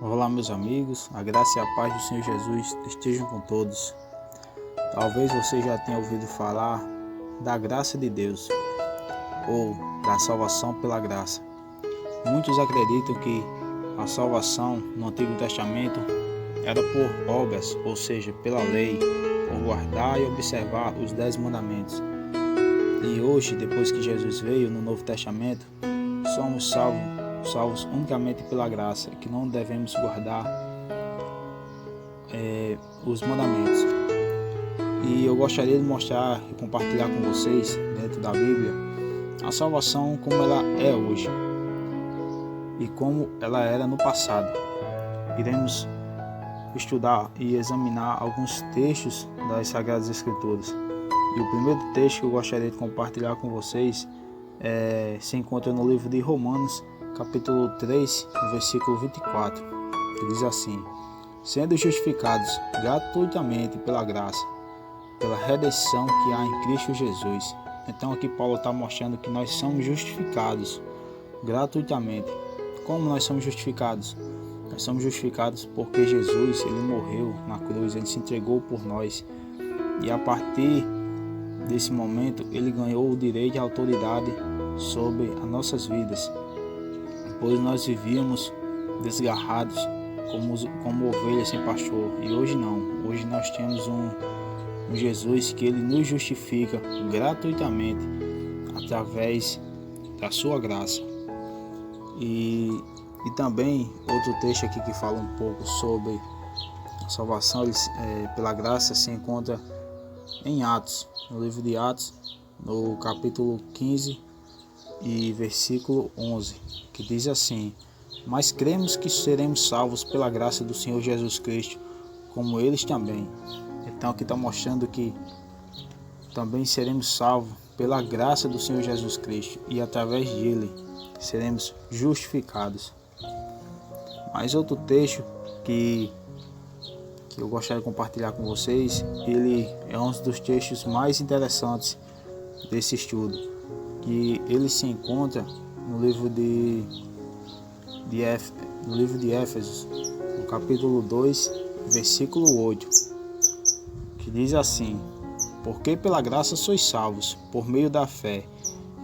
Olá, meus amigos, a graça e a paz do Senhor Jesus estejam com todos. Talvez você já tenha ouvido falar da graça de Deus ou da salvação pela graça. Muitos acreditam que a salvação no Antigo Testamento era por obras, ou seja, pela lei, por guardar e observar os 10 mandamentos. E hoje, depois que Jesus veio no Novo Testamento, somos salvos unicamente pela graça, que não devemos guardar os mandamentos. E eu gostaria de mostrar e compartilhar com vocês, dentro da Bíblia, a salvação como ela é hoje e como ela era no passado. Iremos estudar e examinar alguns textos das Sagradas Escrituras. E o primeiro texto que eu gostaria de compartilhar com vocês se encontra no livro de Romanos, capítulo 3, versículo 24, que diz assim: sendo justificados gratuitamente pela graça, pela redenção que há em Cristo Jesus. Então aqui Paulo está mostrando que nós somos justificados gratuitamente. Como nós somos justificados? Nós somos justificados porque Jesus, ele morreu na cruz, ele se entregou por nós. E a partir desse momento, ele ganhou o direito e a autoridade sobre as nossas vidas. Pois nós vivíamos desgarrados como ovelhas sem pastor. E hoje não. Hoje nós temos um Jesus que ele nos justifica gratuitamente através da sua graça. E também outro texto aqui que fala um pouco sobre a salvação pela graça se encontra em Atos, no livro de Atos, no capítulo 15 e versículo 11, que diz assim: mas cremos que seremos salvos pela graça do Senhor Jesus Cristo, como eles também. Então aqui está mostrando que também seremos salvos pela graça do Senhor Jesus Cristo, e através dele seremos justificados. Mas outro texto que eu gostaria de compartilhar com vocês, ele é um dos textos mais interessantes desse estudo, que ele se encontra no livro de Éfesos, no capítulo 2, versículo 8, que diz assim: porque pela graça sois salvos, por meio da fé,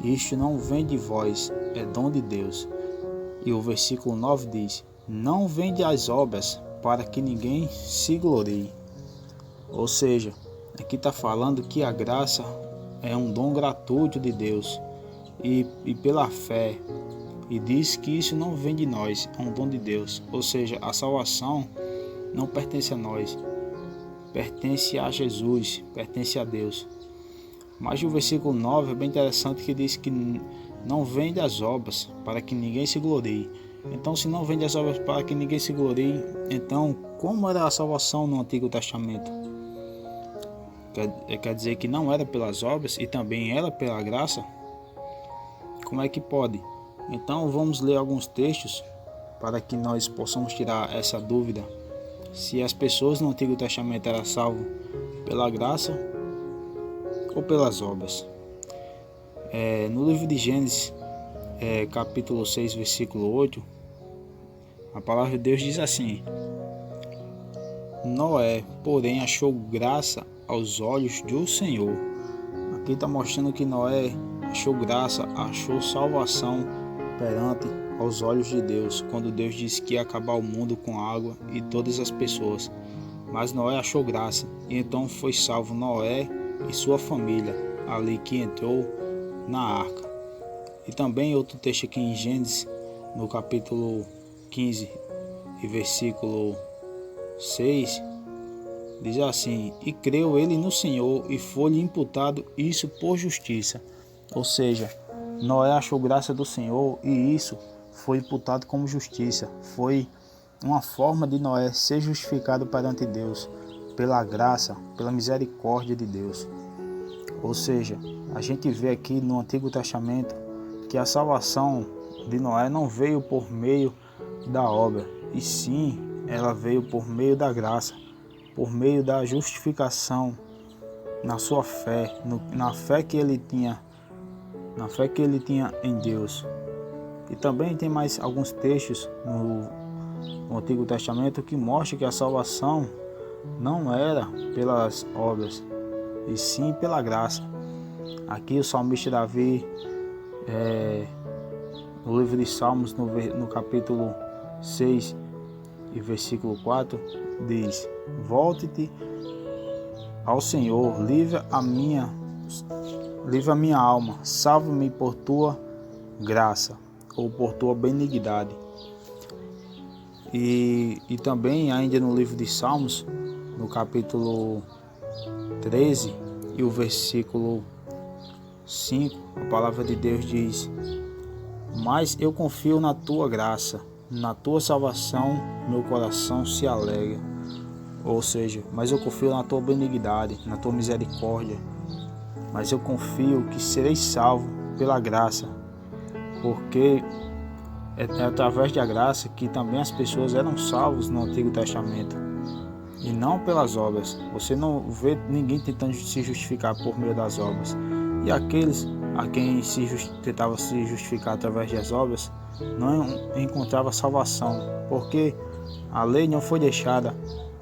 e isto não vem de vós, é dom de Deus. E o versículo 9 diz: não vem das obras, para que ninguém se glorie. Ou seja, aqui está falando que a graça é um dom gratuito de Deus, e pela fé, e diz que isso não vem de nós, é um dom de Deus. Ou seja, a salvação não pertence a nós, pertence a Jesus, pertence a Deus. Mas o versículo 9 é bem interessante, que diz que não vem das obras, para que ninguém se glorie. Então, se não vem das obras para que ninguém se glorie, então como era a salvação no Antigo Testamento? Quer dizer que não era pelas obras e também era pela graça? Como é que pode? Então vamos ler alguns textos para que nós possamos tirar essa dúvida, se as pessoas no Antigo Testamento eram salvas pela graça ou pelas obras. No livro de Gênesis, capítulo 6, versículo 8, a palavra de Deus diz assim: Noé, porém, achou graça aos olhos do Senhor. Aqui está mostrando que Noé achou graça, achou salvação perante aos olhos de Deus, quando Deus disse que ia acabar o mundo com água e todas as pessoas. Mas Noé achou graça, e então foi salvo Noé e sua família, ali que entrou na arca. E também outro texto aqui em Gênesis, no capítulo 15 e versículo 6, diz assim: e creu ele no Senhor, e foi-lhe imputado isso por justiça. Ou seja, Noé achou graça do Senhor, e isso foi imputado como justiça. Foi uma forma de Noé ser justificado perante Deus, pela graça, pela misericórdia de Deus. Ou seja, a gente vê aqui no Antigo Testamento que a salvação de Noé não veio por meio da obra, e sim ela veio por meio da graça, por meio da justificação na sua fé, na fé que ele tinha em Deus. E também tem mais alguns textos no Antigo Testamento que mostra que a salvação não era pelas obras, e sim pela graça. Aqui o salmista Davi, no livro de Salmos, no capítulo 6 e versículo 4, diz: volte-te ao Senhor, livra a minha alma, salva-me por tua graça, ou por tua benignidade. E também ainda no livro de Salmos, no capítulo 13 e o versículo 5, a palavra de Deus diz: mas eu confio na tua graça, na tua salvação, meu coração se alegra. Ou seja, mas eu confio na tua benignidade, na tua misericórdia, mas eu confio que serei salvo pela graça, porque é através da graça que também as pessoas eram salvos no Antigo Testamento, e não pelas obras. Você não vê ninguém tentando se justificar por meio das obras. E aqueles a quem tentava se justificar através das obras não encontrava salvação, porque a lei não foi deixada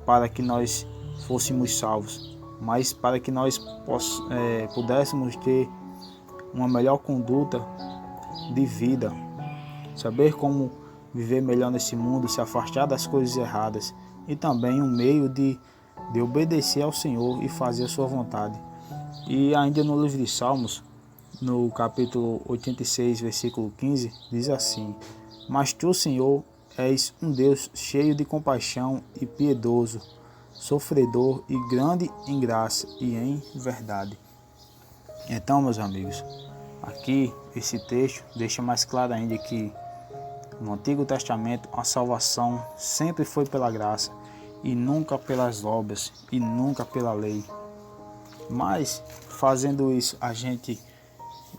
para que nós fôssemos salvos, mas para que nós pudéssemos ter uma melhor conduta de vida, saber como viver melhor nesse mundo, se afastar das coisas erradas, e também um meio de obedecer ao Senhor e fazer a sua vontade. E ainda no livro de Salmos, no capítulo 86, versículo 15, diz assim: mas tu, Senhor, és um Deus cheio de compaixão e piedoso, sofredor e grande em graça e em verdade. Então, meus amigos, aqui esse texto deixa mais claro ainda que no Antigo Testamento a salvação sempre foi pela graça e nunca pelas obras e nunca pela lei. Mas fazendo isso, a gente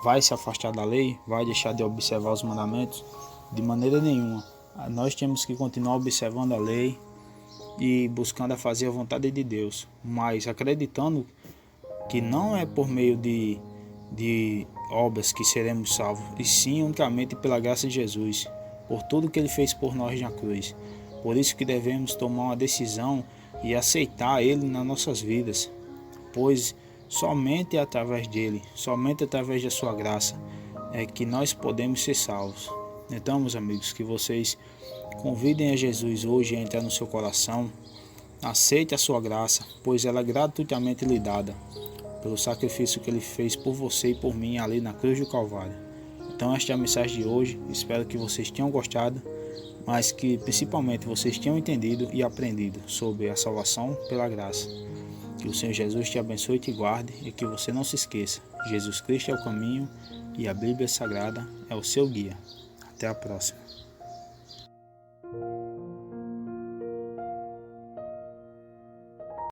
vai se afastar da lei, vai deixar de observar os mandamentos? De maneira nenhuma. Nós temos que continuar observando a lei e buscando a fazer a vontade de Deus, mas acreditando que não é por meio de obras que seremos salvos, e sim unicamente pela graça de Jesus, por tudo que Ele fez por nós na cruz. Por isso que devemos tomar uma decisão e aceitar Ele nas nossas vidas, pois somente através dele, somente através da sua graça é que nós podemos ser salvos. Então, meus amigos, que vocês convidem a Jesus hoje a entrar no seu coração, aceite a sua graça, pois ela é gratuitamente lhe dada, pelo sacrifício que Ele fez por você e por mim ali na cruz do Calvário. Então esta é a mensagem de hoje, espero que vocês tenham gostado, mas que principalmente vocês tenham entendido e aprendido sobre a salvação pela graça. Que o Senhor Jesus te abençoe e te guarde, e que você não se esqueça, Jesus Cristo é o caminho e a Bíblia Sagrada é o seu guia. Até a próxima.